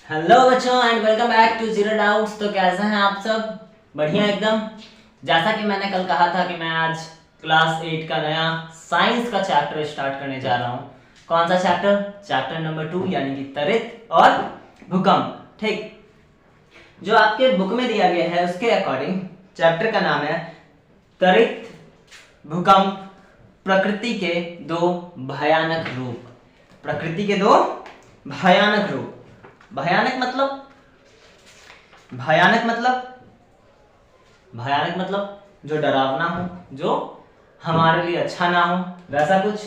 Hello बच्चों and welcome back to zero doubts. तो कैसे हैं आप सब? बढ़िया एकदम। जैसा कि मैंने कल कहा था कि मैं आज क्लास 8 का नया साइंस का चैप्टर स्टार्ट करने जा रहा हूँ। कौन सा चैप्टर? चैप्टर नंबर 2 यानी कि त्वरित और भूकंप। ठीक, जो आपके बुक में दिया गया है उसके अकॉर्डिंग चैप्टर का नाम है त्वरित भूकंप, प्रकृति के दो भयानक रूप। प्रकृति के दो भयानक रूप। भयानक मतलब जो डरावना हो, जो हमारे लिए अच्छा ना हो, वैसा कुछ।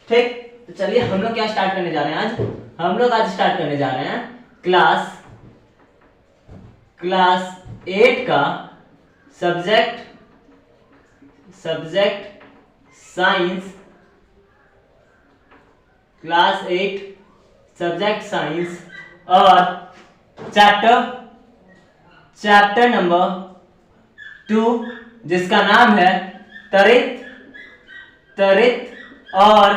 ठीक, तो चलिए हम लोग क्या स्टार्ट करने जा रहे हैं आज? हम लोग आज स्टार्ट करने जा रहे हैं क्लास 8 का subject science. Class 8 subject science और चैप्टर नंबर 2 जिसका नाम है त्वरित और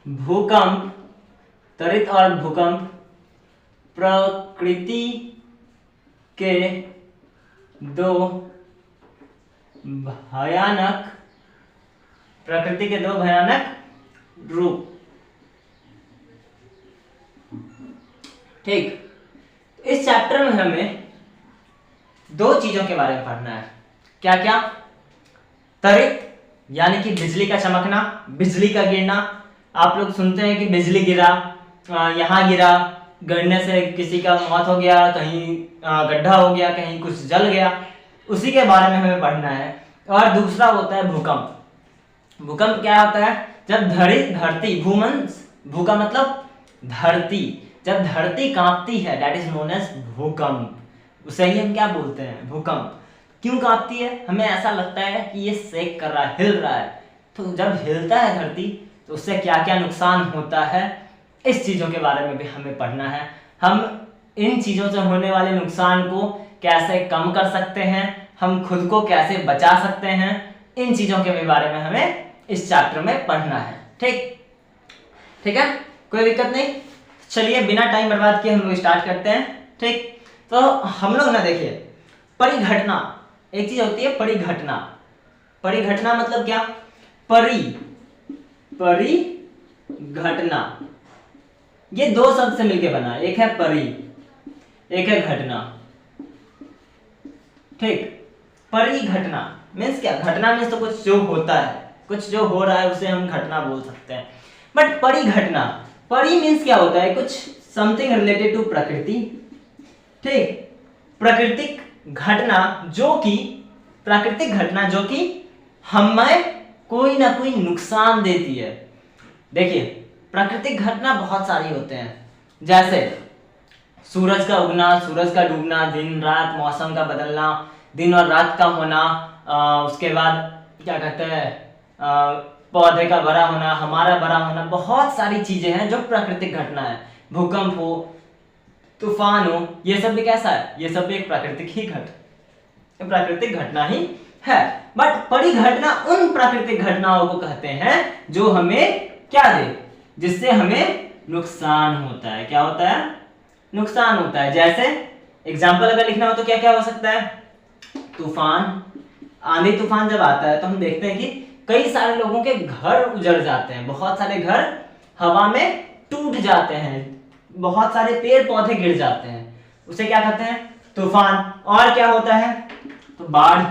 भूकंप। प्रकृति के दो भयानक रूप। ठीक, इस चैप्टर में हमें दो चीजों के बारे में पढ़ना है। क्या क्या? त्वरित यानी कि बिजली का चमकना, बिजली का गिरना। आप लोग सुनते हैं कि बिजली गिरा, यहाँ गिरा, गिरने से किसी का मौत हो गया, कहीं गड्ढा हो गया, कहीं कुछ जल गया। उसी के बारे में हमें पढ़ना है। और दूसरा होता है भूकंप। भूकंप क्या होता है? जब धरती भूकंप मतलब धरती, जब धरती कांपती है, दैट इज नोन एज भूकंप। उसे ही हम क्या बोलते हैं? भूकंप। क्यों कांपती है? हमें ऐसा लगता है कि ये शेक कर रहा है, हिल रहा है। तो जब हिलता है धरती तो उससे क्या क्या नुकसान होता है, इस चीजों के बारे में भी हमें पढ़ना है। हम इन चीजों से होने वाले नुकसान को कैसे कम कर सकते हैं, हम खुद को कैसे बचा सकते हैं, इन चीजों के बारे में हमें इस चैप्टर में पढ़ना है। ठीक है, कोई दिक्कत नहीं। चलिए बिना टाइम बर्बाद किए हम लोग स्टार्ट करते हैं। ठीक, तो हम लोग ना देखिए, परिघटना एक चीज होती है। परिघटना मतलब क्या? परिघटना ये दो शब्द से मिलके बना है। एक है परि, एक है घटना। ठीक, परिघटना मीन्स क्या? घटना मीन्स तो कुछ जो होता है, कुछ जो हो रहा है उसे हम घटना बोल सकते हैं। बट परिघटना, परि मीन्स क्या होता है? कुछ समथिंग रिलेटेड टू प्रकृति। ठीक, प्राकृतिक घटना जो कि हमें कोई ना कोई नुकसान देती है। देखिए, प्राकृतिक घटना बहुत सारी होते हैं, जैसे सूरज का उगना, सूरज का डूबना, दिन रात मौसम का बदलना, दिन और रात का होना, उसके बाद क्या कहते हैं, पौधे का बड़ा होना, हमारा बड़ा होना। बहुत सारी चीजें हैं जो प्राकृतिक घटना है। भूकंप हो, तूफान हो, ये सब भी कैसा है? ये सब भी एक प्राकृतिक घटना ही है। बट परिघटना उन प्राकृतिक घटनाओं को कहते हैं जो हमें क्या दे, जिससे हमें नुकसान होता है। क्या होता है? नुकसान होता है। जैसे एग्जाम्पल अगर लिखना हो तो क्या क्या हो सकता है? तूफान, आंधी तूफान जब आता है तो हम देखते हैं कि कई सारे लोगों के घर उजड़ जाते हैं, बहुत सारे घर हवा में टूट जाते हैं, बहुत सारे पेड़ पौधे गिर जाते हैं। उसे क्या कहते हैं? तूफान। और क्या होता है? तो बाढ़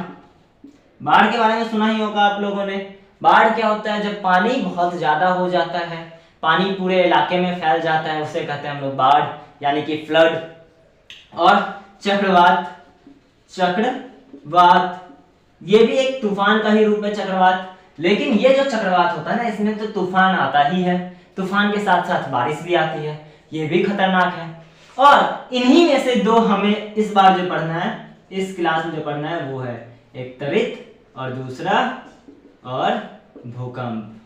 के बारे में सुना ही होगा आप लोगों ने। बाढ़ क्या होता है? जब पानी बहुत ज्यादा हो जाता है, पानी पूरे इलाके में फैल जाता है, उसे कहते हैं हम लोग बाढ़ यानी कि फ्लड। और चक्रवात ये भी एक तूफान का ही रूप है, चक्रवात। लेकिन ये जो चक्रवात होता है ना, इसमें तो तूफान आता ही है, तूफान के साथ साथ बारिश भी आती है, ये भी खतरनाक है। और इन्हीं में से दो हमें इस बार जो पढ़ना है, इस क्लास में जो पढ़ना है वो है एक त्वरित और दूसरा भूकंप।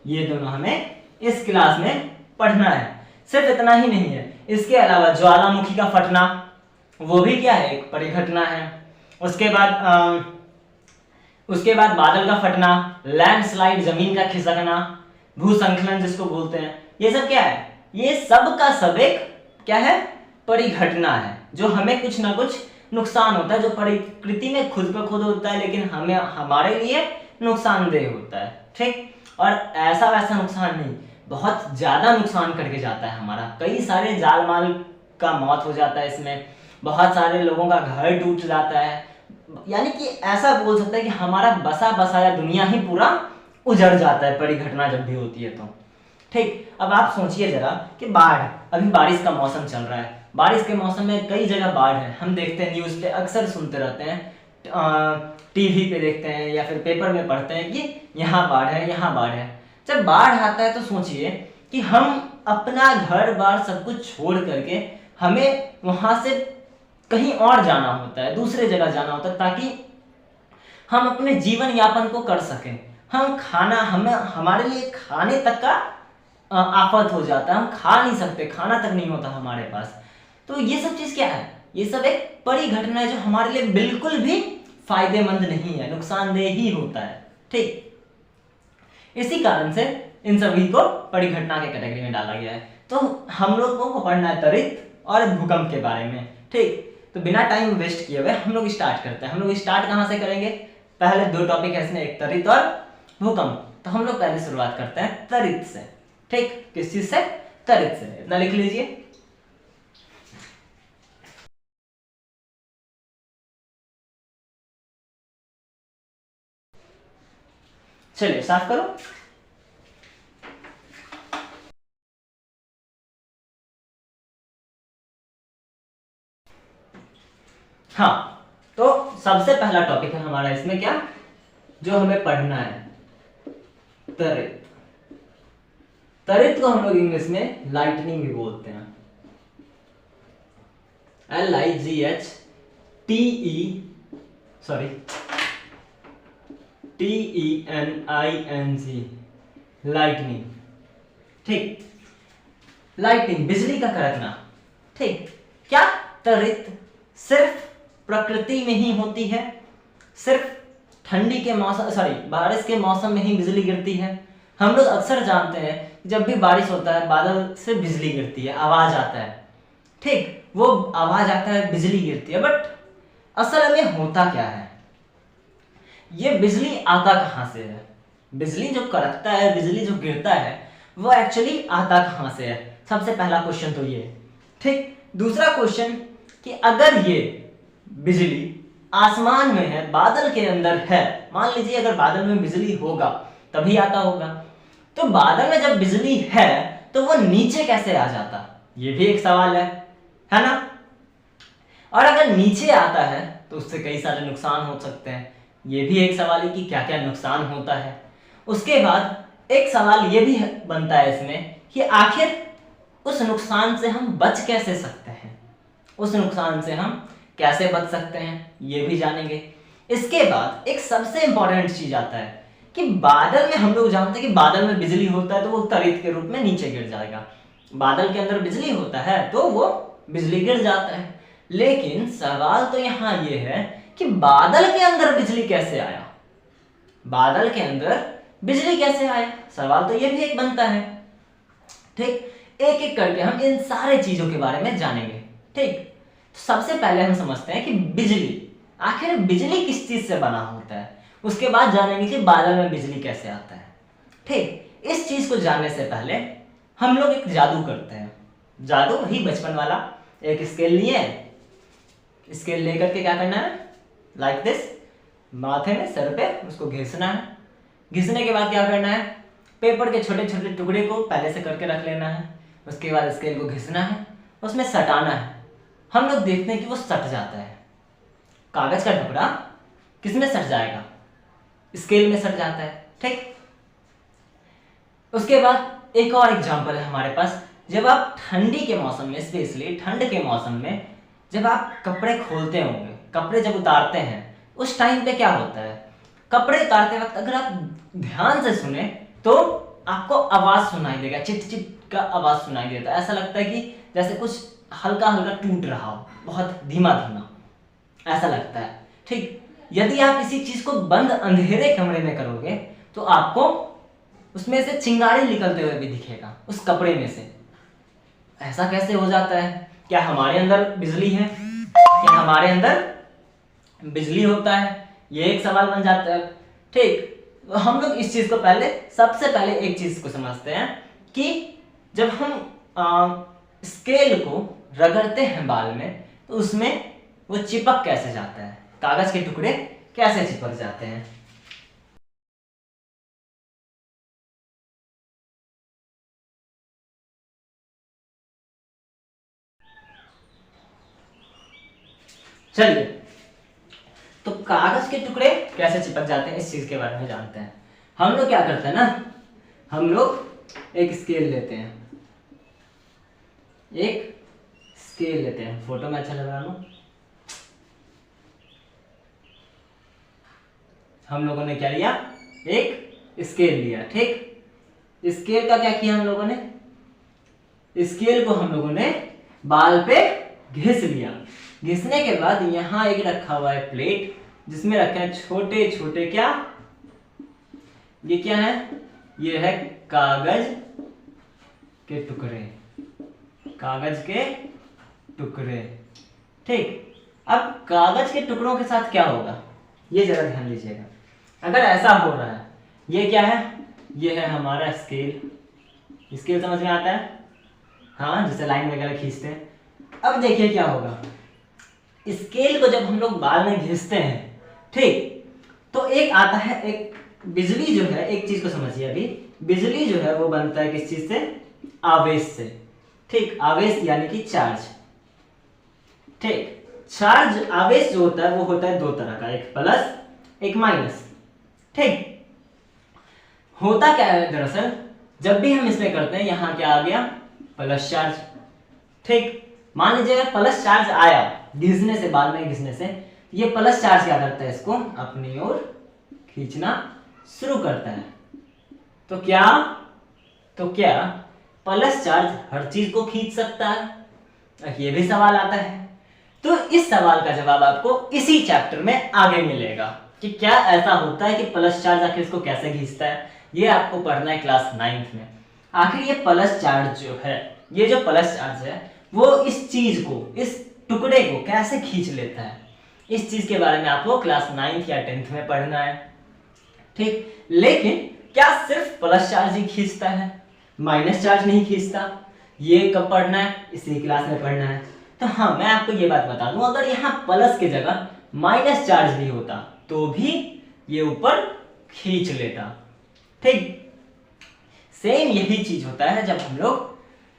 ये दोनों हमें इस क्लास में पढ़ना है। सिर्फ इतना ही नहीं है, इसके अलावा ज्वालामुखी का फटना, वो भी क्या है? एक परिघटना है। उसके बाद बादल का फटना, लैंडस्लाइड जमीन का खिसकना, भूसंकलन जिसको बोलते हैं, ये सब क्या है? ये सब का सब एक क्या है? परिघटना है, जो हमें कुछ ना कुछ नुकसान होता है, जो प्रकृति में खुद पे खुद होता है लेकिन हमें हमारे लिए नुकसानदेह होता है। ठीक, और ऐसा वैसा नुकसान नहीं, बहुत ज्यादा नुकसान करके जाता है हमारा। कई सारे जान माल का मौत हो जाता है इसमें, बहुत सारे लोगों का घर टूट जाता है, यानी कि ऐसा बोल सकते हैं कि हमारा बसा बसाया दुनिया ही पूरा उजड़ जाता है परिघटना जब भी होती है तो। ठीक, अब आप सोचिए जरा कि बाढ़, अभी बारिश का मौसम चल रहा है, बारिश के मौसम में कई जगह बाढ़ है, हम देखते हैं न्यूज़ पे अक्सर सुनते रहते हैं, टीवी पे देखते हैं या फिर पेपर में पढ़ते हैं कि यहाँ बाढ़ है, यहाँ बाढ़ है। जब बाढ़ आता है तो सोचिए कि हम अपना घर बार सब कुछ छोड़ करके हमें वहां से कहीं और जाना होता है, दूसरे जगह जाना होता है, ताकि हम अपने जीवन यापन को कर सकें। हम खाना, हमें हमारे लिए खाने तक का आफत हो जाता है, हम खा नहीं सकते, खाना तक नहीं होता हमारे पास। तो ये सब चीज क्या है? ये सब एक परिघटना है जो हमारे लिए बिल्कुल भी फायदेमंद नहीं है, नुकसानदेह ही होता है। ठीक, इसी कारण से इन सभी को परिघटना के कैटेगरी में डाला गया है। तो हम लोगों को पढ़ना है त्वरित और भूकंप के बारे में। ठीक, तो बिना टाइम वेस्ट किए हुए हम लोग स्टार्ट करते हैं। हम लोग स्टार्ट कहाँ से करेंगे? पहले दो टॉपिक है इसमें, एक त्वरित और भूकंप। तो हम लोग पहले शुरुआत करते हैं त्वरित से। ठीक, किस चीज से? त्वरित से। इतना लिख लीजिए। चलिए साफ करो। हाँ, तो सबसे पहला टॉपिक है हमारा इसमें क्या, जो हमें पढ़ना है, त्वरित। त्वरित को हम लोग इंग्लिश में लाइटनिंग भी बोलते हैं, TENING, लाइटनिंग। ठीक, लाइटनिंग, बिजली का कड़कना। ठीक, क्या त्वरित सिर्फ प्रकृति में ही होती है? सिर्फ ठंडी के मौसम, बारिश के मौसम में ही बिजली गिरती है? हम लोग अक्सर जानते हैं जब भी बारिश होता है बादल से बिजली गिरती है, आवाज आता है। ठीक, वो आवाज आता है, बिजली गिरती है, बट असल में होता क्या है? ये बिजली आता कहां से है? बिजली जो कड़कता है, बिजली जो गिरता है, वो एक्चुअली आता कहां से है? सबसे पहला क्वेश्चन तो ये। ठीक, दूसरा क्वेश्चन कि अगर ये बिजली आसमान में है, बादल के अंदर है, मान लीजिए अगर बादल में बिजली होगा तभी आता होगा, तो बादल में जब बिजली है तो वो नीचे कैसे आ जाता? ये भी एक सवाल है ना? और अगर नीचे आता है तो उससे कई सारे नुकसान हो सकते हैं, ये भी एक सवाल है कि क्या क्या नुकसान होता है। उसके बाद एक सवाल ये भी बनता है इसमें कि आखिर उस नुकसान से हम बच कैसे सकते हैं, उस नुकसान से हम कैसे बच सकते हैं, ये भी जानेंगे। इसके बाद एक सबसे इंपॉर्टेंट चीज आता है कि बादल में हम लोग जानते हैं कि बादल में बिजली होता है तो वो त्वरित के रूप में नीचे गिर जाएगा। बादल के अंदर बिजली होता है तो वो बिजली गिर जाता है। लेकिन सवाल तो यहाँ ये है कि बादल के अंदर बिजली कैसे आया? बादल के अंदर बिजली कैसे आया? सवाल तो ये भी एक बनता है। ठीक, एक एक करके हम इन सारे चीजों के बारे में जानेंगे। ठीक, तो सबसे पहले हम समझते हैं कि बिजली, आखिर बिजली किस चीज से बना होता है, उसके बाद जानेंगे कि बादल में बिजली कैसे आता है। ठीक, इस चीज को जानने से पहले हम लोग एक जादू करते हैं, जादू ही बचपन वाला। एक स्केल लिए, स्केल लेकर के क्या करना है, लाइक दिस, माथे में, सर पे उसको घिसना है। घिसने के बाद क्या करना है, पेपर के छोटे छोटे टुकड़े को पहले से करके रख लेना है। उसके बाद स्केल को घिसना है, उसमें सटाना है। हम लोग देखते हैं कि वो सट जाता है। कागज का टुकड़ा किसमें सट जाएगा? स्केल में सट जाता है। ठीक, उसके बाद एक और एग्जांपल है हमारे पास। जब आप ठंडी के मौसम में, स्पेशली ठंड के मौसम में, जब आप कपड़े खोलते होंगे, कपड़े जब उतारते हैं, उस टाइम पे क्या होता है, कपड़े उतारते वक्त अगर आप ध्यान से सुने तो आपको आवाज सुनाई देगा, चिट चिट का आवाज सुनाई देता है। ऐसा लगता है कि जैसे कुछ हल्का हल्का टूट रहा हो, बहुत धीमा धीमा ऐसा लगता है। ठीक, यदि आप किसी चीज को बंद अंधेरे कमरे में करोगे तो आपको उसमें से चिंगारी निकलते हुए भी दिखेगा उस कपड़े में से। ऐसा कैसे हो जाता है? क्या हमारे अंदर बिजली है? क्या हमारे अंदर बिजली होता है? ये एक सवाल बन जाता है। ठीक, तो हम लोग इस चीज को सबसे पहले एक चीज को समझते हैं कि जब हम स्केल को रगड़ते हैं बाल में तो उसमें वो चिपक कैसे जाता है, कागज के टुकड़े कैसे चिपक जाते हैं। चलिए, तो कागज के टुकड़े कैसे चिपक जाते हैं इस चीज के बारे में जानते हैं। हम लोग क्या करते हैं ना, हम लोग एक स्केल लेते हैं, फोटो में अच्छा लग रहा है। हम लोगों ने क्या लिया? एक स्केल लिया। ठीक, स्केल का क्या किया हम लोगों ने? स्केल को हम लोगों ने बाल पे घिस लिया। घिसने के बाद यहां एक रखा हुआ है प्लेट, जिसमें रखे हैं छोटे छोटे क्या, ये क्या है? ये है कागज के टुकड़े, कागज के टुकड़े। ठीक, अब कागज के टुकड़ों के साथ क्या होगा ये जरा ध्यान दीजिएगा। अगर ऐसा हो रहा है, ये क्या है? ये है हमारा स्केल। स्केल समझ में आता है? हाँ, जिसे लाइन वगैरह खींचते हैं। अब देखिए क्या होगा, स्केल को जब हम लोग बाल में घिसते हैं, ठीक, तो एक आता है, एक बिजली जो है, एक चीज को समझिए अभी, बिजली जो है वो बनता है किस चीज से? आवेश से। ठीक, आवेश यानी कि चार्ज। ठीक, चार्ज आवेश जो होता है वो होता है दो तरह का, एक प्लस एक माइनस। ठीक, होता क्या है दरअसल, जब भी हम इसमें करते हैं यहां क्या आ गया? Plus charge. ठीक, मान लीजिए अगर प्लस चार्ज आया घिसने से, बाल में घिसने से, ये प्लस चार्ज क्या करता है? इसको अपनी ओर खींचना शुरू करता है। तो क्या प्लस चार्ज हर चीज को खींच सकता है? ये भी सवाल आता है। तो इस सवाल का जवाब आपको इसी चैप्टर में आगे मिलेगा कि क्या ऐसा होता है कि प्लस चार्ज आखिर इसको कैसे खींचता है। ये आपको पढ़ना है क्लास 9th में। आखिर ये प्लस चार्ज जो है, ये जो प्लस चार्ज है, वो इस चीज को, इस टुकड़े को कैसे खींच लेता है, इस चीज के बारे में आपको क्लास 9th या 10th में पढ़ना है। ठीक, लेकिन क्या सिर्फ प्लस चार्ज ही खींचता है, माइनस चार्ज नहीं खींचता? ये कब पढ़ना है? इसी क्लास में पढ़ना है। तो हाँ, मैं आपको ये बात बता दूं, अगर यहाँ प्लस की जगह माइनस चार्ज भी होता तो भी ये ऊपर खींच लेता। ठीक, सेम यही चीज होता है जब हम लोग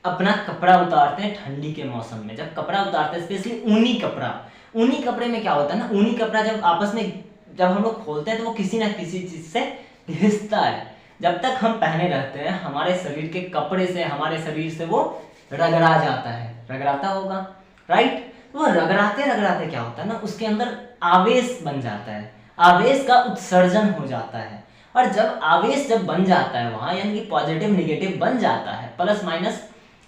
अपना कपड़ा उतारते हैं ठंडी के मौसम में। जब कपड़ा उतारते हैं, स्पेशली ऊनी कपड़े में क्या होता है ना, ऊनी कपड़ा जब आपस में जब हम लोग खोलते हैं तो वो किसी ना किसी चीज से घिसता है। जब तक हम पहने रहते हैं, हमारे शरीर के कपड़े से, हमारे शरीर से वो रगड़ा जाता है, रगड़ाता होगा, राइट? तो वो रगड़ाते रगड़ाते क्या होता है ना, उसके अंदर आवेश बन जाता है, आवेश का उत्सर्जन हो जाता है। और जब आवेश बन जाता है वहां, यानी कि पॉजिटिव निगेटिव बन जाता है, प्लस माइनस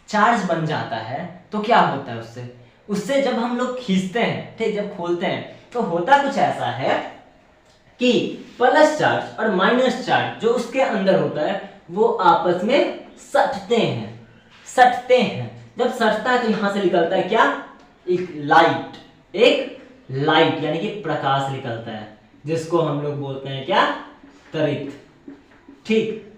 चार्ज बन जाता है, तो क्या होता है उससे जब हम लोग खींचते हैं, ठीक, जब खोलते हैं, तो होता कुछ ऐसा है कि प्लस चार्ज और माइनस चार्ज जो उसके अंदर होता है वो आपस में सटते हैं। जब सटता है तो यहां से निकलता है क्या? एक लाइट यानी कि प्रकाश निकलता है, जिसको हम लोग बोलते हैं क्या? तरित। ठीक,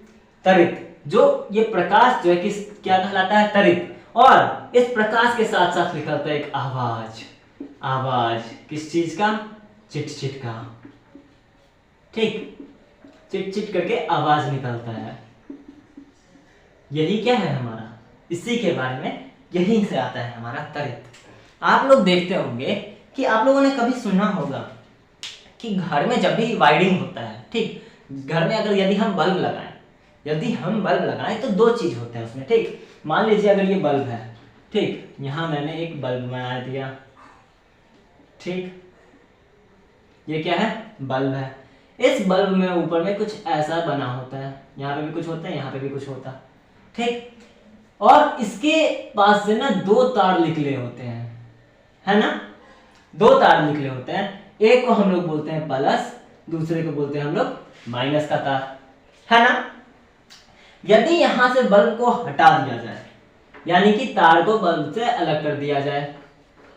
तरित, जो ये प्रकाश जो है किस क्या कहलाता है? तरित। और इस प्रकाश के साथ साथ निकलता है एक आवाज किस चीज का? चिट का। ठीक, चिट करके आवाज निकलता है। यही क्या है हमारा? इसी के बारे में, यहीं से आता है हमारा तरित। आप लोग देखते होंगे कि आप लोगों ने कभी सुना होगा कि घर में जब भी वायरिंग होता है, ठीक, घर में अगर यदि हम बल्ब लगाएं तो दो चीज होते हैं उसमें। ठीक, मान लीजिए अगर ये बल्ब है, ठीक, यहां मैंने एक बल्ब बना दिया, ठीक, ये क्या है? बल्ब है। इस बल्ब में ऊपर में कुछ ऐसा बना होता है, यहाँ पे भी कुछ होता है, यहाँ पे भी कुछ होता है, ठीक, और इसके पास से ना दो तार निकले होते हैं, है ना? दो तार निकले होते हैं, एक को हम लोग बोलते हैं प्लस, दूसरे को बोलते हैं हम लोग माइनस का तार, है ना? यदि यहां से बल्ब को हटा दिया जाए, यानी कि तार को बल्ब से अलग कर दिया जाए,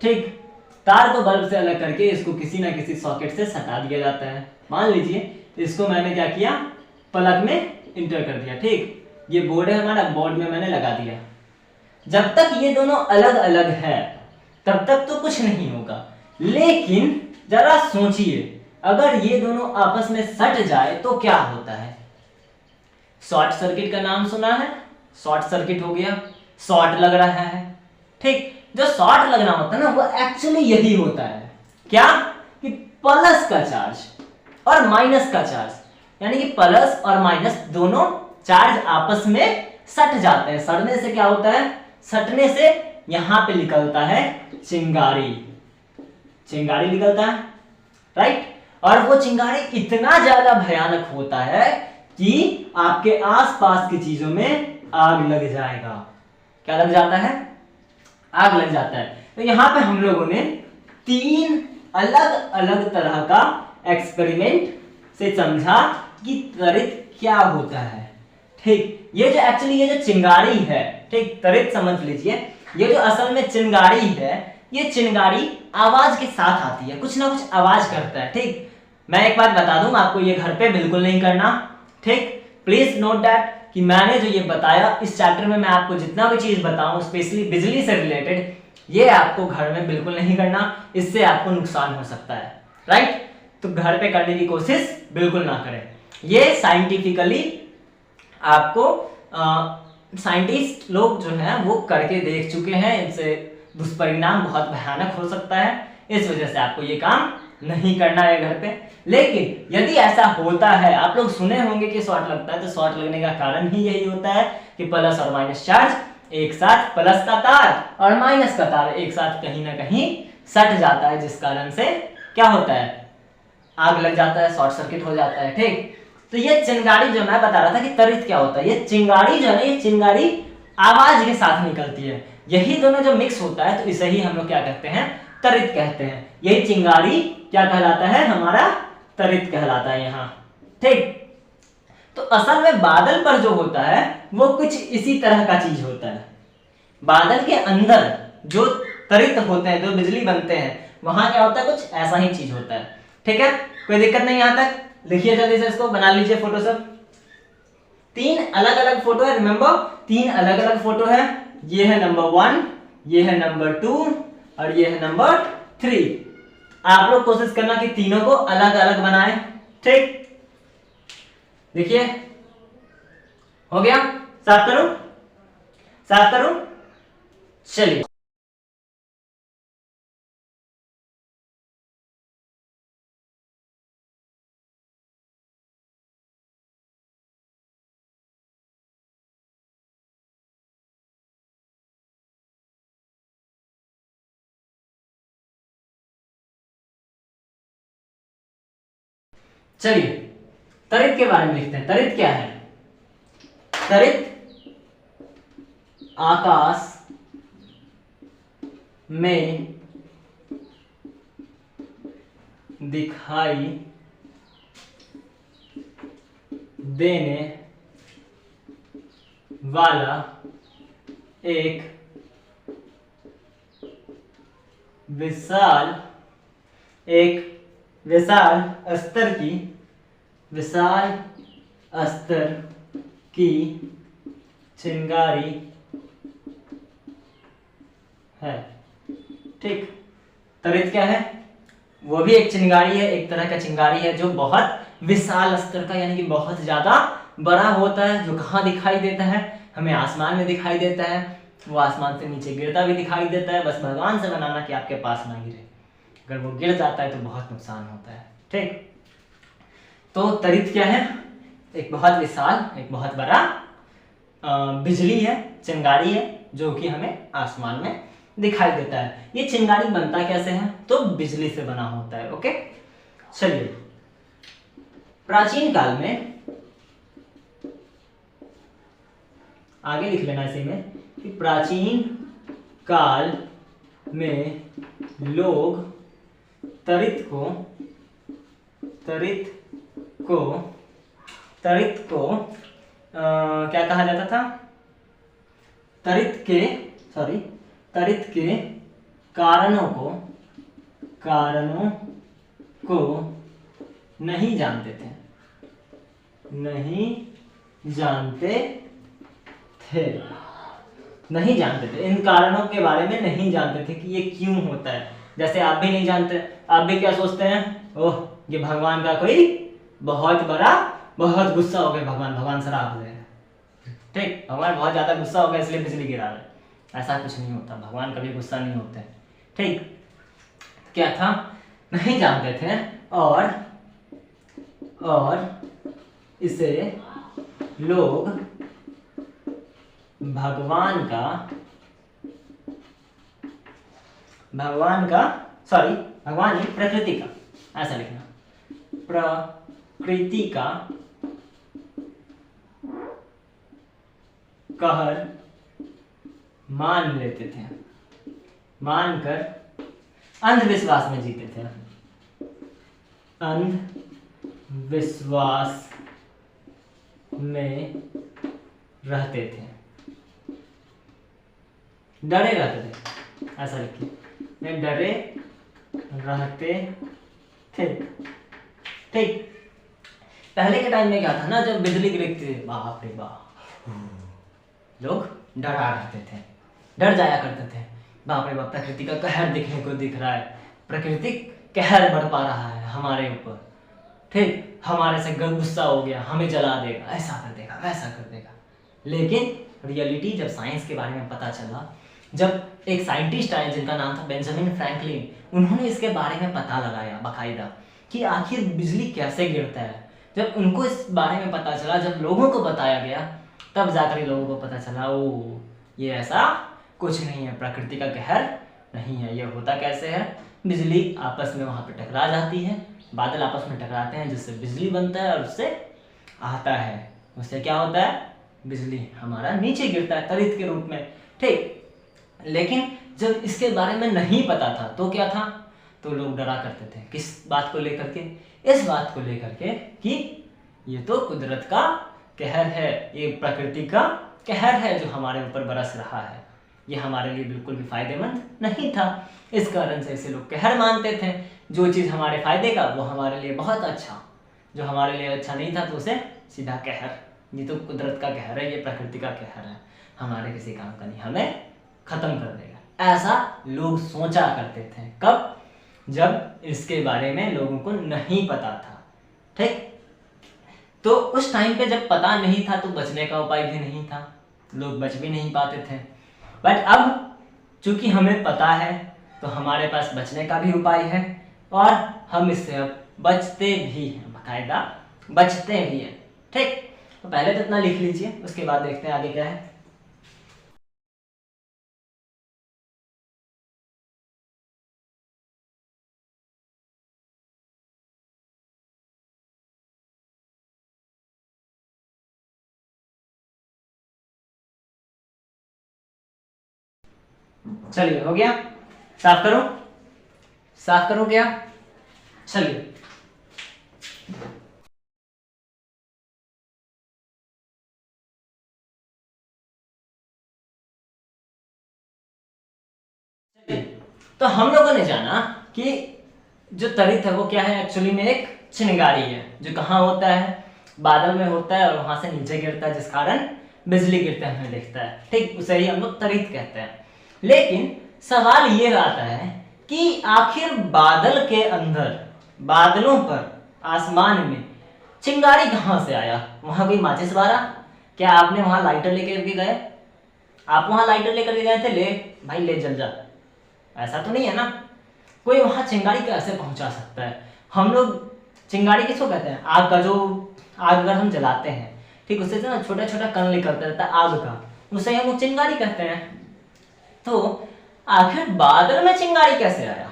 ठीक, तार को बल्ब से अलग करके इसको किसी ना किसी सॉकेट से सटा दिया जाता है। मान लीजिए इसको मैंने क्या किया, प्लग में इंटर कर दिया, ठीक, ये बोर्ड है हमारा, बोर्ड में मैंने लगा दिया। जब तक ये दोनों अलग अलग है तब तक तो कुछ नहीं होगा, लेकिन जरा सोचिए अगर ये दोनों आपस में सट जाए तो क्या होता है। शॉर्ट सर्किट का नाम सुना है, शॉर्ट सर्किट हो गया, शॉर्ट लग रहा है, ठीक। जो शॉर्ट लगना होता है ना वो एक्चुअली यही होता है, क्या, कि प्लस का चार्ज और माइनस का चार्ज, यानी कि प्लस और माइनस दोनों चार्ज आपस में सट जाते हैं। सटने से क्या होता है, सटने से यहां पे निकलता है चिंगारी, चिंगारी निकलता है, राइट। और वो चिंगारी इतना ज्यादा भयानक होता है कि आपके आसपास की चीजों में आग लग जाएगा। क्या लग जाता है, आग लग जाता है। तो यहां पे हम लोगों ने 3 अलग अलग तरह का एक्सपेरिमेंट से समझा कि त्वरित क्या होता है, ठीक। ये जो एक्चुअली ये जो चिंगारी है, ठीक, त्वरित समझ लीजिए, ये जो असल में चिंगारी है, ये चिंगारी आवाज के साथ आती है, कुछ ना कुछ आवाज करता है, ठीक। मैं एक बात बता दूं आपको, ये घर पे बिल्कुल नहीं करना, ठीक। प्लीज नोट दैट कि मैंने जो ये बताया इस चैप्टर में, मैं आपको जितना भी चीज बताऊं स्पेशली बिजली से रिलेटेड, ये आपको घर में बिल्कुल नहीं करना, इससे आपको नुकसान हो सकता है, राइट। तो घर पे करने की कोशिश बिल्कुल ना करें। ये साइंटिफिकली आपको साइंटिस्ट लोग जो हैं वो करके देख चुके हैं, इनसे दुष्परिणाम बहुत भयानक हो सकता है, इस वजह से आपको ये काम नहीं करना है घर पे। लेकिन यदि ऐसा होता है, आप लोग सुने होंगे कि शॉर्ट लगता है, तो शॉर्ट लगने का कारण ही यही होता है कि प्लस और माइनस चार्ज एक साथ, प्लस का तार और माइनस का तार एक साथ कहीं ना कहीं सट जाता है, जिस कारण से क्या होता है, आग लग जाता है, शॉर्ट सर्किट हो जाता है, ठीक। तो ये चिंगारी जो मैं बता रहा था कि त्वरित क्या होता है, ये चिंगारी जो है, ये चिंगारी आवाज के साथ निकलती है, यही दोनों जो मिक्स होता है तो इसे ही हम लोग क्या कहते हैं, त्वरित कहते हैं। यही चिंगारी क्या कहलाता है, हमारा त्वरित कहलाता है यहाँ, ठीक। तो असल में बादल पर जो होता है वो कुछ इसी तरह का चीज होता है। बादल के अंदर जो त्वरित होते हैं, जो बिजली बनते हैं, वहां क्या होता है, कुछ ऐसा ही चीज होता है, ठीक है। कोई दिक्कत नहीं यहां तक, लिखिए जल्दी से, इसको बना लीजिए फोटो सब। 3 अलग अलग फोटो है, रिमेंबर 3 अलग अलग फोटो है। ये है नंबर 1, ये है नंबर 2 और ये है नंबर 3। आप लोग कोशिश करना कि तीनों को अलग अलग बनाएं, ठीक। देखिए हो गया, साफ करूं, साफ करूं, चलिए। चलिए त्वरित के बारे में लिखते हैं। त्वरित क्या है, त्वरित आकाश में दिखाई देने वाला एक विशाल स्तर की चिंगारी है, ठीक। त्वरित क्या है, वो भी एक चिंगारी है, एक तरह का चिंगारी है जो बहुत विशाल स्तर का, यानी कि बहुत ज्यादा बड़ा होता है, जो कहाँ दिखाई देता है, हमें आसमान में दिखाई देता है, वो आसमान से नीचे गिरता भी दिखाई देता है। बस भगवान से बनाना कि आपके पास ना गिरे, अगर वो गिर जाता है तो बहुत नुकसान होता है, ठीक। तो त्वरित क्या है, एक बहुत विशाल, एक बहुत बड़ा बिजली है, चिंगारी है, जो कि हमें आसमान में दिखाई देता है। ये चिंगारी बनता कैसे है, तो बिजली से बना होता है, ओके। चलिए, प्राचीन काल में, आगे लिख लेना इसी में, कि प्राचीन काल में लोग त्वरित को क्या कहा जाता था, त्वरित के कारणों को नहीं जानते थे, इन कारणों के बारे में नहीं जानते थे कि ये क्यों होता है। जैसे आप भी नहीं जानते, आप भी क्या सोचते हैं, ओह ये भगवान का कोई बहुत गुस्सा हो गया, भगवान शराब हो जाएगा, ठीक, भगवान बहुत ज्यादा गुस्सा हो गया इसलिए बिजली गिरा रहे। ऐसा कुछ नहीं होता, भगवान कभी गुस्सा नहीं होते, ठीक। क्या था, नहीं जानते थे और इसे लोग भगवान नहीं, प्रकृति का, ऐसा लिखना, प्रकृति का कहर मान लेते थे, मानकर अंधविश्वास में जीते थे, अंधविश्वास में रहते थे, डरे रहते थे, ऐसा लिखिए, डरे रहते थे, ठीक। पहले के टाइम में क्या था ना, जब बिजली गिरती थी, बाप रे बाप, लोग डरा रहते थे, डर जाया करते थे, बाप रे बाप प्रकृति का कहर दिखने को दिख रहा है, प्राकृतिक कहर बढ़ पा रहा है हमारे ऊपर, ठीक, हमारे से गुस्सा हो गया, हमें जला देगा, ऐसा कर देगा, वैसा कर देगा। लेकिन रियलिटी जब साइंस के बारे में पता चला, जब एक साइंटिस्ट आए जिनका नाम था बेंजामिन फ्रैंकलिन, उन्होंने इसके बारे में पता लगाया बाकायदा कि आखिर बिजली कैसे गिरता है। जब उनको इस बारे में पता चला, जब लोगों को बताया गया, तब जाकर लोगों को पता चला, ओ ये ऐसा कुछ नहीं है, प्रकृति का कहर नहीं है, ये होता कैसे है, बिजली आपस में वहाँ पे टकरा जाती है, बादल आपस में टकराते हैं जिससे बिजली बनता है और उससे आता है, उससे क्या होता है, बिजली हमारा नीचे गिरता है त्वरित के रूप में, ठीक। लेकिन जब इसके बारे में नहीं पता था तो क्या था, तो लोग डरा करते थे, किस बात को लेकर के, इस बात को लेकर के कि ये तो कुदरत का कहर है, ये प्रकृति का कहर है जो हमारे ऊपर बरस रहा है, ये हमारे लिए बिल्कुल भी फायदेमंद नहीं था। इस कारण से इसे लोग कहर मानते थे, जो चीज़ हमारे फायदे का वो हमारे लिए बहुत अच्छा, जो हमारे लिए अच्छा नहीं था तो उसे सीधा कहर, ये तो कुदरत का कहर है, ये प्रकृति का कहर है, हमारे किसी काम का नहीं, हमें खत्म कर देगा, ऐसा लोग सोचा करते थे। कब, जब इसके बारे में लोगों को नहीं पता था, ठीक। तो उस टाइम पे जब पता नहीं था तो बचने का उपाय भी नहीं था, लोग बच भी नहीं पाते थे। बट अब चूंकि हमें पता है तो हमारे पास बचने का भी उपाय है और हम इससे अब बचते भी हैं, बाकायदा बचते भी हैं, ठीक। तो पहले तो इतना लिख लीजिए, उसके बाद देखते हैं आगे क्या है। चलिए हो गया, साफ करो क्या, चलिए तो हम लोगों ने जाना कि जो त्वरित है वो क्या है, एक्चुअली में एक चिंगारी है, जो कहाँ होता है, बादल में होता है और वहां से नीचे गिरता है, जिस कारण बिजली गिरते हमें दिखता है, ठीक, उसे ही हम लोग त्वरित कहते हैं। लेकिन सवाल ये आता है कि आखिर बादल के अंदर, बादलों पर, आसमान में चिंगारी कहाँ से आया, वहां कोई माचिस बारा, क्या आपने वहां लाइटर लेकर के गए, आप वहां लाइटर लेकर के गए थे, ले भाई ले जल जा, ऐसा तो नहीं है ना, कोई वहां चिंगारी कैसे पहुंचा सकता है। हम लोग चिंगारी किसको कहते हैं, आग का, जो आग अगर हम जलाते हैं, ठीक, उससे ना छोटा छोटा कण निकलता रहता है आग का, उसे हम लोग चिंगारी कहते हैं। तो आखिर बादल में चिंगारी कैसे आया,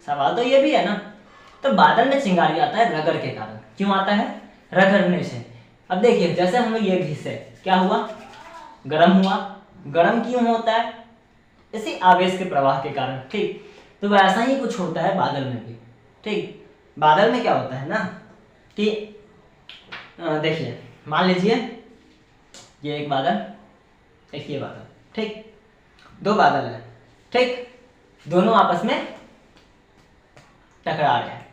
सवाल तो ये भी है ना। तो बादल में चिंगारी आता है रगड़ के कारण, क्यों आता है, रगड़ने से। अब देखिए जैसे हम लोग ये घिसे, क्या हुआ, गर्म हुआ, गर्म क्यों होता है, इसी आवेश के प्रवाह के कारण, ठीक। तो वैसा ही कुछ होता है बादल में भी, ठीक। बादल में क्या होता है ना कि देखिए, मान लीजिए ये एक बादल, एक ये बादल, ठीक, दो बादल है, ठीक, दोनों आपस में टकरा रहे हैं।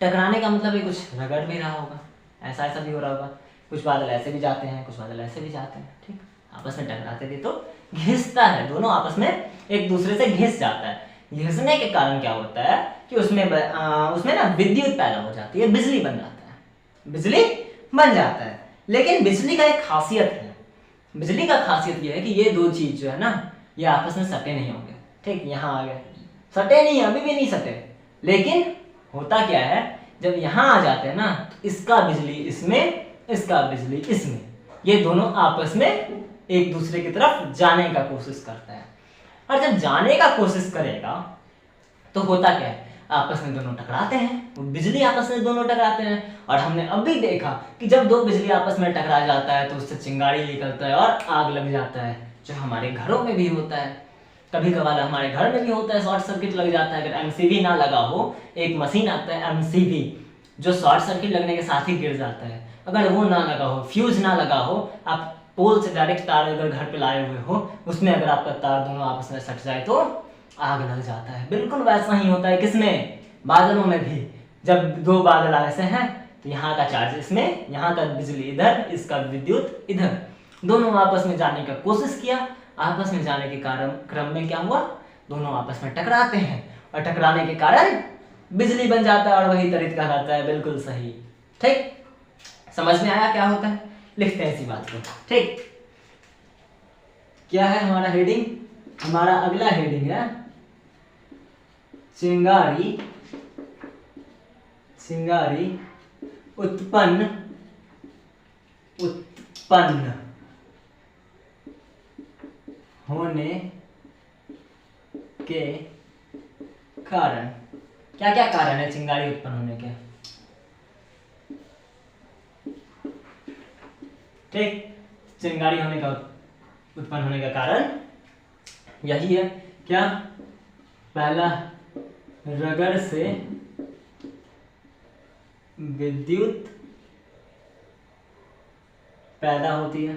टकराने का मतलब ये कुछ रगड़ भी रहा होगा, ऐसा ऐसा भी हो रहा होगा, कुछ बादल ऐसे भी जाते हैं, कुछ बादल ऐसे भी जाते हैं, ठीक, आपस में टकराते थे तो घिसता है, दोनों आपस में एक दूसरे से घिस जाता है। घिसने के कारण क्या होता है कि उसमें ना विद्युत पैदा हो जाती है, बिजली बन जाता है, बिजली बन जाता है। लेकिन बिजली का एक खासियत है, बिजली का खासियत यह है कि ये दो चीज जो है ना, ये आपस में सटे नहीं होंगे, ठीक, यहाँ आ गए, सटे नहीं, अभी भी नहीं सटे, लेकिन होता क्या है, जब यहाँ आ जाते हैं ना, इसका बिजली इसमें, इसका बिजली इसमें, ये दोनों आपस में एक दूसरे की तरफ जाने का कोशिश करता है। और जब जाने का कोशिश करेगा तो होता क्या है, आपस में दोनों टकराते हैं, बिजली आपस में दोनों टकराते हैं। और हमने अभी देखा कि जब दो बिजली आपस में टकरा जाता है तो उससे चिंगारी निकलता है और आग लग जाता है, जो हमारे घरों में भी होता है, कभी कभार हमारे घर में भी होता है, शॉर्ट सर्किट लग जाता है। अगर एमसीबी ना लगा हो, एक मशीन आता है एमसीबी, जो शॉर्ट सर्किट लगने के साथ ही गिर जाता है, अगर वो ना लगा हो, फ्यूज ना लगा हो, आप पोल से डायरेक्ट तार अगर घर पे लाए हुए हो, उसमें अगर आपका तार दोनों आपस में सट जाए तो आग लग जाता है। बिल्कुल वैसा ही होता है किसमें, बादलों में भी। जब दो बादल ऐसे हैं तो यहाँ का चार्ज इसमें, यहाँ का बिजली इधर, इसका विद्युत इधर, दोनों आपस में जाने का कोशिश किया, आपस में जाने के कारण क्रम में क्या हुआ, दोनों आपस में टकराते हैं और टकराने के कारण बिजली बन जाता है और वही त्वरित कहलाता है। बिल्कुल सही, ठीक, समझ में आया क्या होता है, लिखते हैं इसी बात को, ठीक। क्या है हमारा हेडिंग, हमारा अगला हेडिंग है चिंगारी, चिंगारी उत्पन्न होने के कारण। क्या क्या कारण है चिंगारी उत्पन्न होने के, ठीक, चिंगारी होने का उत्पन्न होने का कारण यही है, क्या, पहला रगड़ से विद्युत पैदा होती है,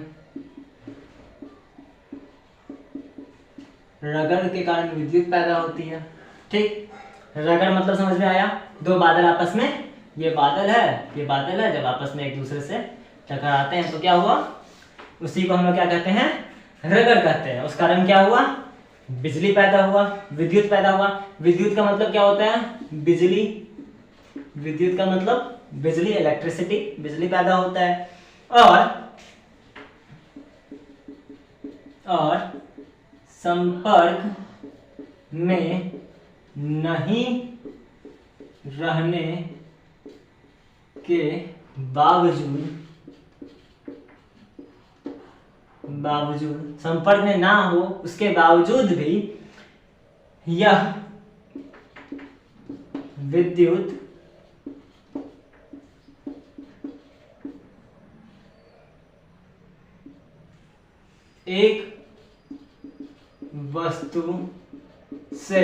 रगड़ के कारण विद्युत पैदा होती है, ठीक। रगड़ मतलब समझ में आया, दो बादल आपस में, ये बादल है, ये बादल है, जब आपस में एक दूसरे से टकराते हैं तो क्या हुआ, उसी को हम लोग क्या कहते हैं, रगड़ कहते हैं। उस कारण क्या हुआ, बिजली पैदा हुआ, विद्युत पैदा हुआ। विद्युत का मतलब क्या होता है, बिजली, विद्युत का मतलब बिजली, इलेक्ट्रिसिटी, बिजली पैदा होता है। और संपर्क में नहीं रहने के बावजूद, संपर्क में ना हो उसके बावजूद भी यह विद्युत एक वस्तु से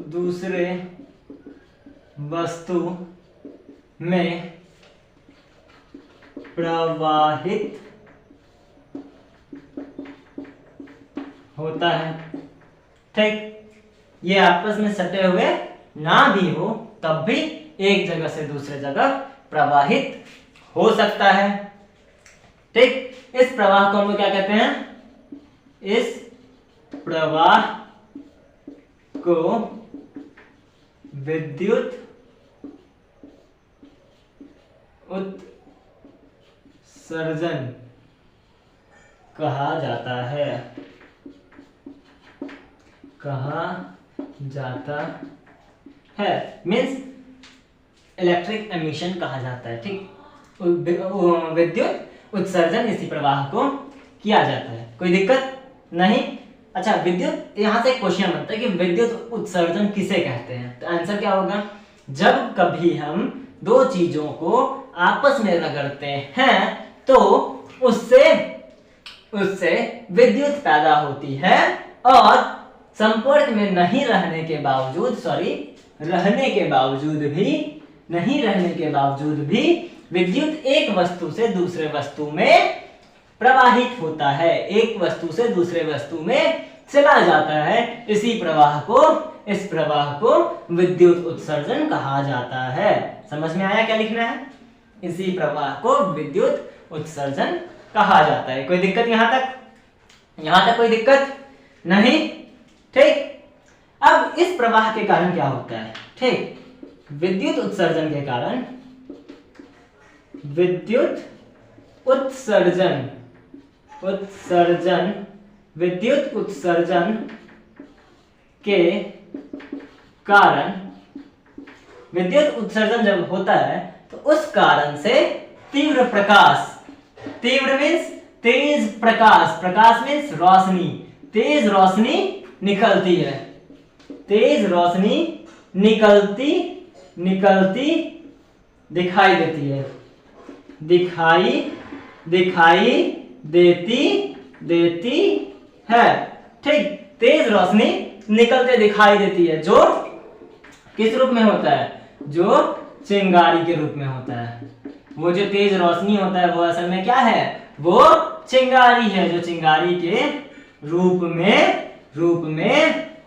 दूसरे वस्तु में प्रवाहित होता है, ठीक। ये आपस में सटे हुए ना भी हो तब भी एक जगह से दूसरे जगह प्रवाहित हो सकता है, ठीक। इस प्रवाह को हम लोग क्या कहते हैं, इस प्रवाह को विद्युत उत्सर्जन कहा जाता है, मीन्स इलेक्ट्रिक एमिशन कहा जाता है, ठीक। विद्युत उत्सर्जन इसी प्रवाह को किया जाता है, कोई दिक्कत नहीं। अच्छा, विद्युत, यहां से एक क्वेश्चन बनता है कि विद्युत उत्सर्जन किसे कहते हैं, तो आंसर क्या होगा, जब कभी हम दो चीजों को आपस में रगड़ते हैं तो उससे विद्युत पैदा होती है और संपर्क में नहीं रहने के बावजूद, नहीं रहने के बावजूद भी विद्युत एक वस्तु से दूसरे वस्तु में प्रवाहित होता है, एक वस्तु से दूसरे वस्तु में चला जाता है। इस प्रवाह को विद्युत उत्सर्जन कहा जाता है। समझ में आया क्या लिखना है? इसी प्रवाह को विद्युत उत्सर्जन कहा जाता है। कोई दिक्कत यहां तक? यहां तक कोई दिक्कत नहीं? ठीक। अब इस प्रवाह के कारण क्या होता है? ठीक, विद्युत उत्सर्जन के कारण विद्युत उत्सर्जन के कारण, विद्युत उत्सर्जन जब होता है तो उस कारण से तीव्र प्रकाश, तीव्र मीन्स तेज प्रकाश, प्रकाश मीन्स रोशनी, तेज रोशनी निकलती है, तेज रोशनी निकलती दिखाई देती है, दिखाई देती है। ठीक, तेज रोशनी निकलते दिखाई देती है, जो किस रूप में होता है? जो चिंगारी के रूप में होता है। वो जो तेज रोशनी होता है वो असल में क्या है? वो चिंगारी है, जो चिंगारी के रूप में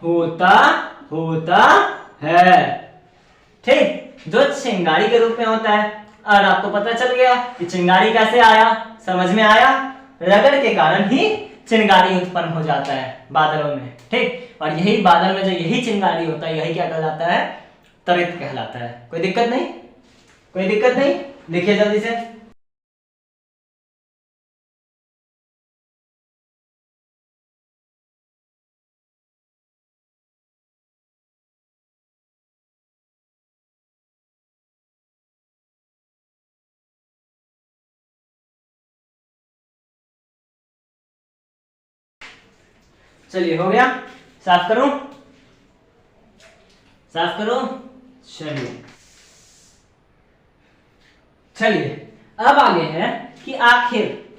होता है। ठीक, जो चिंगारी के रूप में होता है। और आपको पता चल गया कि चिंगारी कैसे आया? समझ में आया? रगड़ के कारण ही चिंगारी उत्पन्न हो जाता है बादलों में। ठीक, और यही बादल में जो यही चिंगारी होता है, यही क्या कहलाता है? तरित कहलाता है। कोई दिक्कत नहीं? कोई दिक्कत नहीं? देखिए जल्दी से। चलिए, हो गया? साफ करूं? साफ करूं? चलिए अब आगे है कि आखिर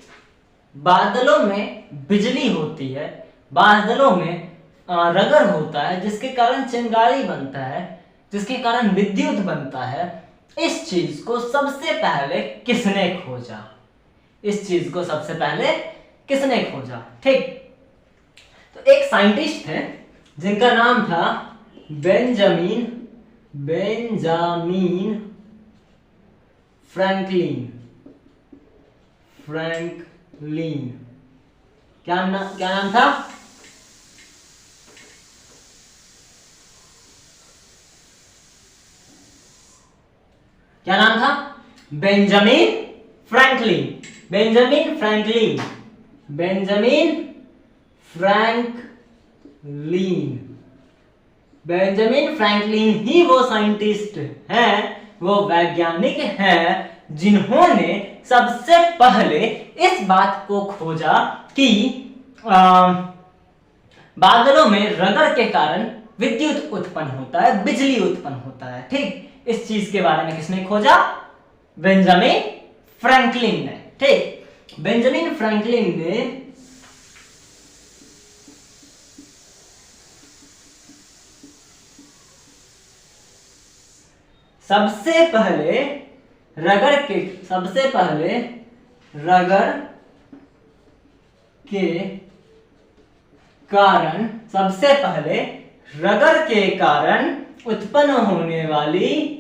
बादलों में बिजली होती है, बादलों में रगड़ होता है, जिसके कारण चिंगारी बनता है, जिसके कारण विद्युत बनता है। इस चीज को सबसे पहले किसने खोजा? इस चीज को सबसे पहले किसने खोजा? ठीक, तो एक साइंटिस्ट थे जिनका नाम था बेंजामिन फ्रैंकलिन। क्या नाम था? क्या नाम था? Benjamin Franklin. बेंजामिन फ्रैंकलिन ही वो साइंटिस्ट हैं, वो वैज्ञानिक हैं जिन्होंने सबसे पहले इस बात को खोजा कि बादलों में रगड़ के कारण विद्युत उत्पन्न होता है, बिजली उत्पन्न होता है। ठीक, इस चीज के बारे में किसने खोजा? बेंजामिन फ्रैंकलिन ने। ठीक, बेंजामिन फ्रैंकलिन ने सबसे पहले रगड़ के कारण उत्पन्न होने वाली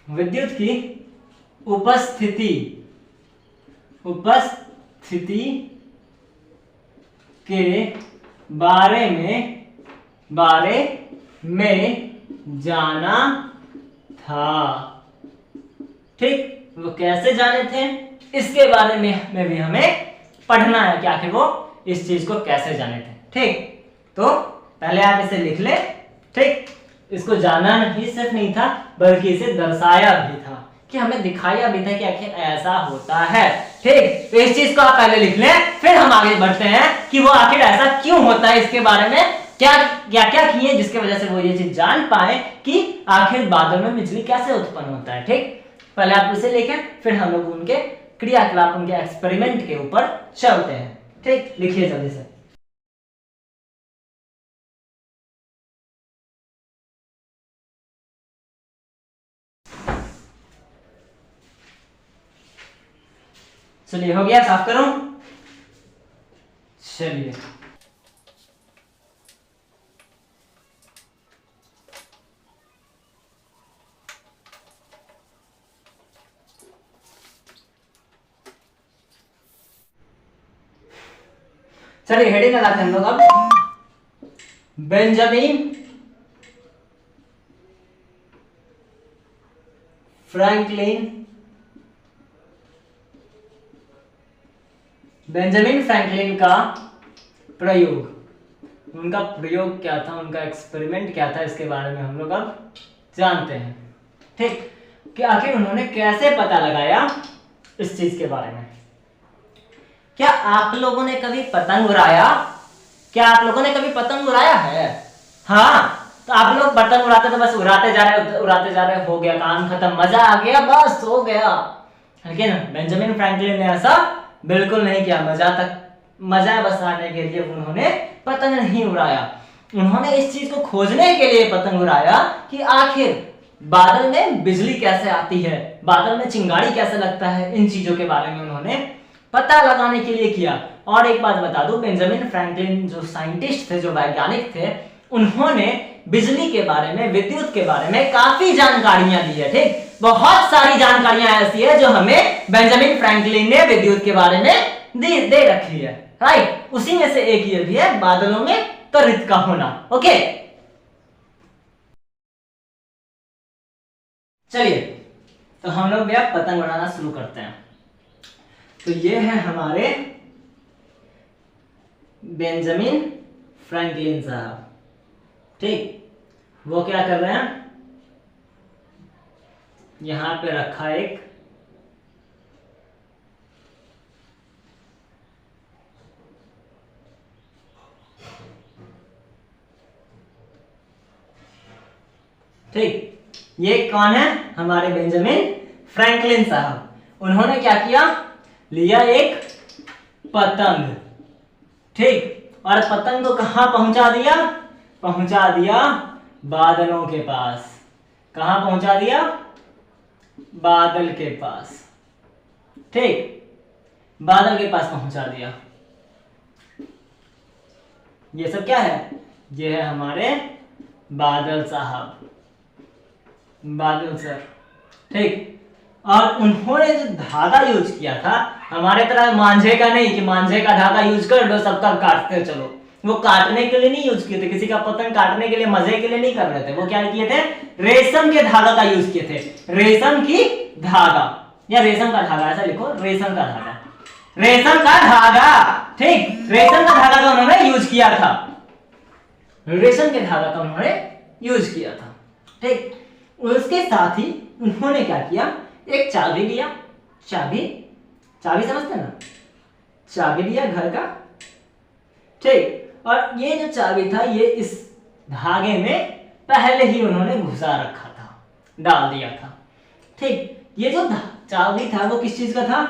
विद्युत की उपस्थिति के बारे में जाना था। ठीक, वो कैसे जाने थे? इसके बारे में भी हमें पढ़ना है कि आखिर वो इस चीज को कैसे जाने थे। ठीक, तो पहले आप इसे लिख ले। ठीक, इसको जाना ही सिर्फ नहीं था बल्कि इसे दर्शाया भी था कि हमें दिखाया भी था कि आखिर ऐसा होता है। ठीक, तो इस चीज को आप पहले लिख लें, फिर हम आगे बढ़ते हैं कि वो आखिर ऐसा क्यों होता है, इसके बारे में क्या क्या क्या किए जिसकी वजह से वो ये चीज जान पाए कि आखिर बादल में बिजली कैसे उत्पन्न होता है। ठीक, पहले आप इसे लिखें, फिर हम लोग उनके क्रियाकलाप, उनके एक्सपेरिमेंट के ऊपर चलते हैं। ठीक, लिखिए जल्दी से। चलिए, हो गया, साफ करूं? चलिए, चलिए हेडिंग लगाते हैं हम लोग अब। बेंजामिन फ्रैंकलिन, बेंजामिन फ्रैंकलिन का प्रयोग, उनका प्रयोग क्या था, उनका एक्सपेरिमेंट क्या था, इसके बारे में हम लोग अब जानते हैं। ठीक, कि आखिर उन्होंने कैसे पता लगाया इस चीज के बारे में। क्या आप लोगों ने कभी पतंग उड़ाया? क्या आप लोगों ने कभी पतंग उड़ाया है? हाँ, तो आप लोग पतंग उड़ाते तो बस उड़ाते जा रहे, उड़ाते जा रहे, हो गया काम खत्म, मजा आ गया, बस हो गया। लेकिन बेंजामिन फ्रैंकलिन ने ऐसा बिल्कुल नहीं किया। मजा बस आने के लिए उन्होंने पतंग नहीं उड़ाया। उन्होंने इस चीज को खोजने के लिए पतंग उड़ाया कि आखिर बादल में बिजली कैसे आती है, बादल में चिंगारी कैसे लगता है, इन चीजों के बारे में उन्होंने पता लगाने के लिए किया। और एक बात बता दूं, बेंजामिन फ्रैंकलिन जो साइंटिस्ट थे, जो वैज्ञानिक थे, उन्होंने बिजली के बारे में, विद्युत के बारे में काफी जानकारियां दी है। ठीक, बहुत सारी जानकारियां ऐसी है जो हमें बेंजामिन फ्रैंकलिन ने विद्युत के बारे में दे रखी है। राइट, उसी में से एक ये भी है, बादलों में त्वरित का होना। ओके, चलिए, तो हम लोग भी अब पतंग उड़ाना शुरू करते हैं। तो ये है हमारे बेंजामिन फ्रैंकलिन साहब। ठीक, वो क्या कर रहे हैं, यहां पे रखा एक ठीक, ये कौन है, हमारे बेंजामिन फ्रैंकलिन साहब। उन्होंने क्या किया, लिया एक पतंग। ठीक, और पतंग को कहां पहुंचा दिया, पहुंचा दिया बादलों के पास। कहां पहुंचा दिया, बादल के पास। ठीक, बादल के पास पहुंचा दिया। ये सब क्या है, ये है हमारे बादल साहब, बादल सर। ठीक, और उन्होंने जो धागा यूज किया था, हमारे तरह मांझे का नहीं कि मांझे का धागा यूज कर दो, सबका काटते चलो। वो काटने के लिए नहीं यूज किए थे, किसी का पतंग काटने के लिए, मजे के लिए नहीं कर रहे थे। वो क्या किए थे, रेशम के धागा का यूज किए थे। रेशम की धागा या रेशम का धागा, ऐसा लिखो, रेशम का धागा, रेशम का धागा। ठीक, रेशम का धागा का उन्होंने यूज किया था, रेशम के धागा का उन्होंने यूज किया था। ठीक, उसके साथ ही उन्होंने क्या किया, एक चाबी लिया। चाबी, चाबी समझते ना, चाबी लिया घर का। ठीक, और ये जो चाबी था, ये इस धागे में पहले ही उन्होंने घुसा रखा था, डाल दिया था। ठीक, ये जो चाबी था वो किस चीज का था,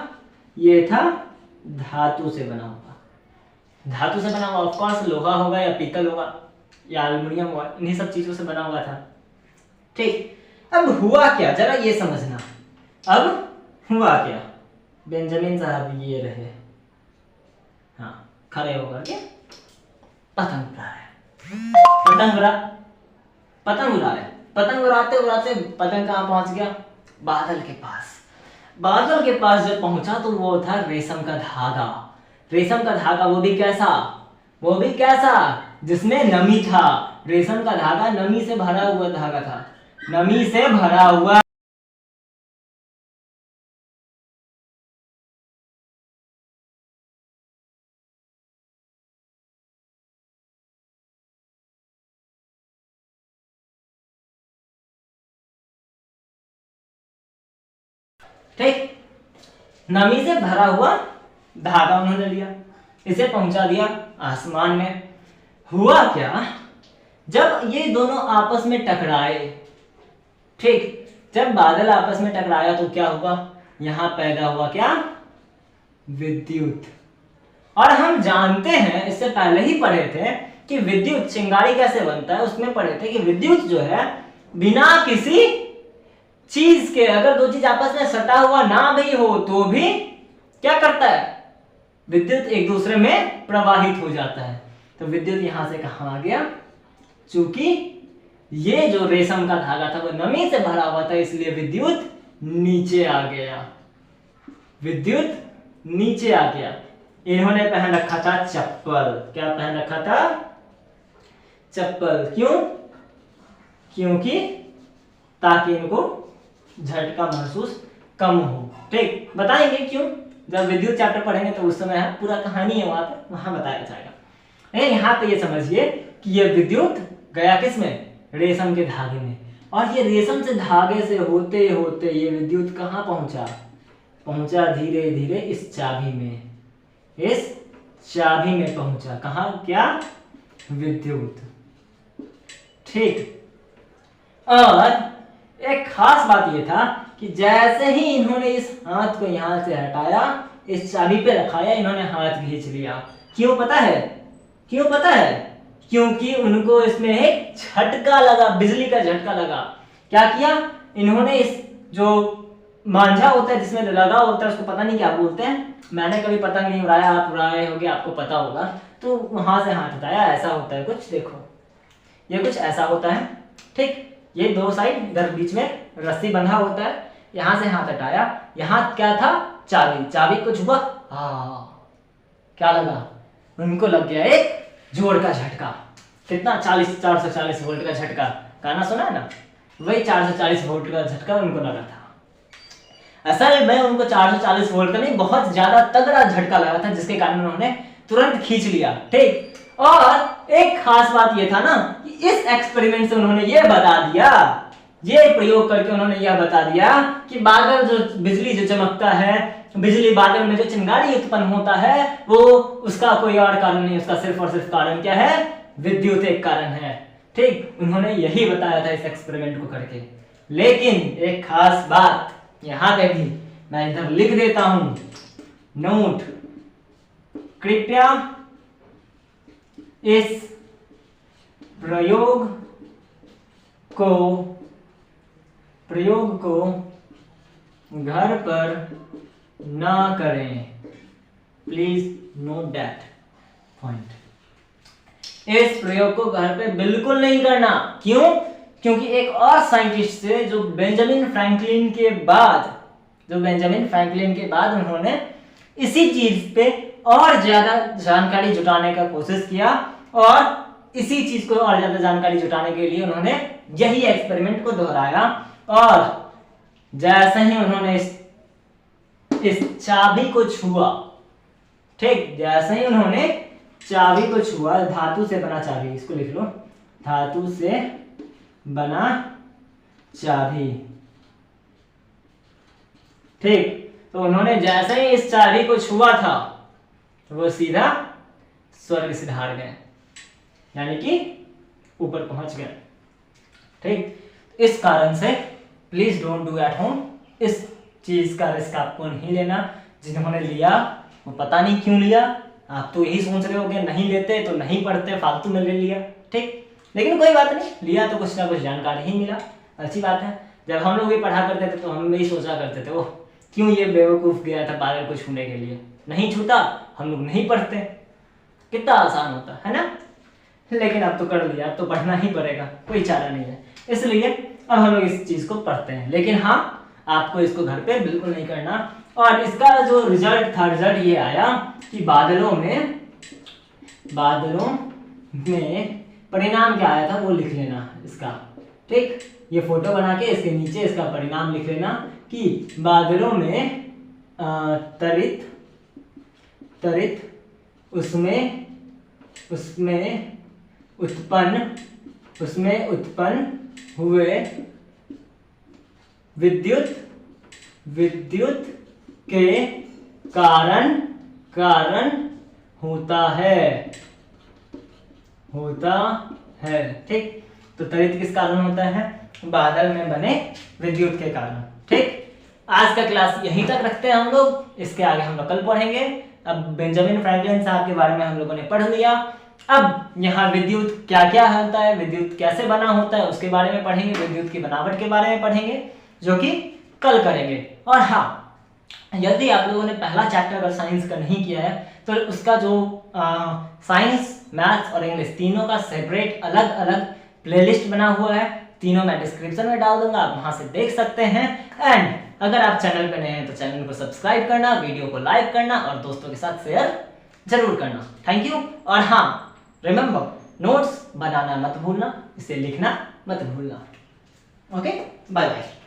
ये था धातु से बना हुआ। धातु से बना हुआ, ऑफ कोर्स लोहा होगा या पीतल होगा या एल्युमिनियम होगा, इन्हीं सब चीजों से बना हुआ था। ठीक, अब हुआ क्या, जरा ये समझना। अब हुआ क्या, बेंजामिन साहब ये रहे, हाँ, खड़े होकर के पतंग उड़ा रहे, पतंग उड़ा रहे, पतंग उड़ाते उड़ाते पतंग कहां पहुंच गया, बादल के पास। बादल के पास जब पहुंचा तो वो था रेशम का धागा। रेशम का धागा, वो भी कैसा, वो भी कैसा, जिसमें नमी था। रेशम का धागा नमी से भरा हुआ धागा था, नमी से भरा हुआ। ठीक, नमी से भरा हुआ धागा उन्होंने लिया, इसे पहुंचा दिया आसमान में। हुआ क्या, जब ये दोनों आपस में टकराए, ठीक, जब बादल आपस में टकराया तो क्या हुआ, यहां पैदा हुआ क्या, विद्युत। और हम जानते हैं, इससे पहले ही पढ़े थे कि विद्युत चिंगारी कैसे बनता है, उसमें पढ़े थे कि विद्युत जो है बिना किसी चीज के, अगर दो चीज आपस में सटा हुआ ना भी हो तो भी क्या करता है, विद्युत एक दूसरे में प्रवाहित हो जाता है। तो विद्युत यहां से कहां आ गया, चूंकि ये जो रेशम का धागा था वो नमी से भरा हुआ था, इसलिए विद्युत नीचे आ गया, विद्युत नीचे आ गया। इन्होंने पहन रखा था चप्पल, क्या पहन रखा था, चप्पल। क्यों, क्योंकि ताकि इनको झटका महसूस कम हो। ठीक, बताएंगे क्यों, जब विद्युत चैप्टर पढ़ेंगे तो उस समय पूरा कहानी है वहां बताया जाएगा। लेकिन यहाँ पे ये समझिए कि ये विद्युत गया किस में, रेशम के धागे में, और ये रेशम से धागे से होते होते ये विद्युत कहाँ पहुंचा, पहुंचा धीरे धीरे इस चाबी में, इस चाबी में पहुंचा। कहाँ, क्या, विद्युत। ठीक, और एक खास बात यह था कि जैसे ही इन्होंने इस हाथ को यहां से हटाया, इस चाबी पे रखाया, इन्होंने हाथ खींच लिया। क्यों पता है, क्यों पता है, क्योंकि उनको इसमें एक झटका लगा, बिजली का झटका लगा। क्या किया इन्होंने, इस जो मांझा होता है जिसमें लगा होता है, उसको पता नहीं क्या बोलते हैं, मैंने कभी पतंग नहीं उड़ाया, आप उड़ाए होगे, आपको पता होगा। तो वहां से हाथ हटाया, ऐसा होता है कुछ, देखो ये कुछ ऐसा होता है। ठीक, ये दो साइड, इधर बीच में रस्सी बंधा होता है, यहां से हाथ हटाया, यहां क्या था, चाबी, चाबी कुछ हुआ, क्या लगा, उनको लग गया एक जोर का झटका। कितना, 440 वोल्ट का झटका, गाना सुना है ना, वही 440 वोल्ट का झटका उनको लगा था। असल में उनको 440 वोल्ट का नहीं, बहुत ज्यादा तगड़ा झटका लगा था, जिसके कारण उन्होंने तुरंत खींच लिया। ठीक, और एक खास बात यह था ना कि इस एक्सपेरिमेंट से उन्होंने ये बता दिया, ये प्रयोग करके उन्होंने यह बता दिया कि बादल जो बिजली जो चमकता है, बिजली बादल में जो चिंगारी उत्पन्न होता है, वो उसका कोई और कारण नहीं, उसका सिर्फ और सिर्फ कारण क्या है, विद्युत एक कारण है। ठीक, उन्होंने यही बताया था इस एक्सपेरिमेंट को करके। लेकिन एक खास बात यहां पे भी मैं इधर लिख देता हूं, नोट, कृपया इस प्रयोग को घर पर ना करें, प्लीज नोट दैट पॉइंट। इस प्रयोग को घर पे बिल्कुल नहीं करना। क्यों, क्योंकि एक और साइंटिस्ट थे जो बेंजामिन फ्रैंकलिन के बाद उन्होंने इसी चीज पे और ज्यादा जानकारी जुटाने का कोशिश किया, और इसी चीज को और ज्यादा जानकारी जुटाने के लिए उन्होंने यही एक्सपेरिमेंट को दोहराया। और जैसे ही उन्होंने इस चाबी को छुआ, ठीक, जैसे ही उन्होंने चाबी को छुआ, धातु से बना चाबी, इसको लिख लो, धातु से बना चाबी। ठीक, तो उन्होंने जैसे ही इस चाबी को छुआ था, तो वो सीधा स्वर्ग सिधार गए, यानी कि ऊपर पहुंच गए। ठीक, इस कारण से please don't do at home, इस चीज का रिस्क आपको नहीं लेना। जिन्होंने लिया वो पता नहीं क्यों लिया, आप तो यही सोच रहे होगे नहीं लेते तो नहीं पढ़ते, फालतू में ले लिया। ठीक, लेकिन कोई बात नहीं, लिया तो कुछ ना कुछ जानकारी ही मिला, अच्छी बात है। जब हम लोग भी पढ़ा करते थे तो हम भी सोचा करते थे, ओह क्यों ये बेवकूफ गया था बादल को छूने के लिए, नहीं छूता, हम लोग नहीं पढ़ते, कितना आसान होता है ना। लेकिन अब तो कर लिया, अब तो पढ़ना ही पड़ेगा, कोई चारा नहीं है, इसलिए अब हम लोग इस चीज को पढ़ते हैं। लेकिन हाँ, आपको इसको घर पे बिल्कुल नहीं करना। और इसका जो रिजल्ट था, रिजल्ट ये आया कि बादलों में परिणाम क्या आया था वो लिख लेना इसका। ठीक, ये फोटो बना के इसके नीचे इसका परिणाम लिख लेना कि बादलों में तरित उसमें उत्पन्न हुए विद्युत विद्युत के कारण कारण होता है ठीक। तो त्वरित किस कारण होता है? बादल में बने विद्युत के कारण। ठीक, आज का क्लास यहीं तक रखते हैं हम लोग, इसके आगे हम लोग कल पढ़ेंगे। अब बेंजामिन फ्रैंकलिन साहब के बारे में हम लोगों ने पढ़ लिया। अब यहाँ विद्युत क्या क्या होता है, विद्युत कैसे बना होता है, उसके बारे में पढ़ेंगे, विद्युत की बनावट के बारे में पढ़ेंगे, जो कि कल करेंगे। और हाँ, यदि आप लोगों ने पहला चैप्टर अगर साइंस का नहीं किया है तो उसका जो साइंस, मैथ्स और इंग्लिश तीनों का सेपरेट अलग अलग प्लेलिस्ट बना हुआ है, तीनों मैं डिस्क्रिप्शन में डाल दूंगा, आप वहां से देख सकते हैं। एंड अगर आप चैनल पे नए हैं तो चैनल को सब्सक्राइब करना, वीडियो को लाइक करना और दोस्तों के साथ शेयर जरूर करना। Thank you. और हाँ, रिमेंबर, नोट्स बनाना मत भूलना, इसे लिखना मत भूलना। Okay, bye bye.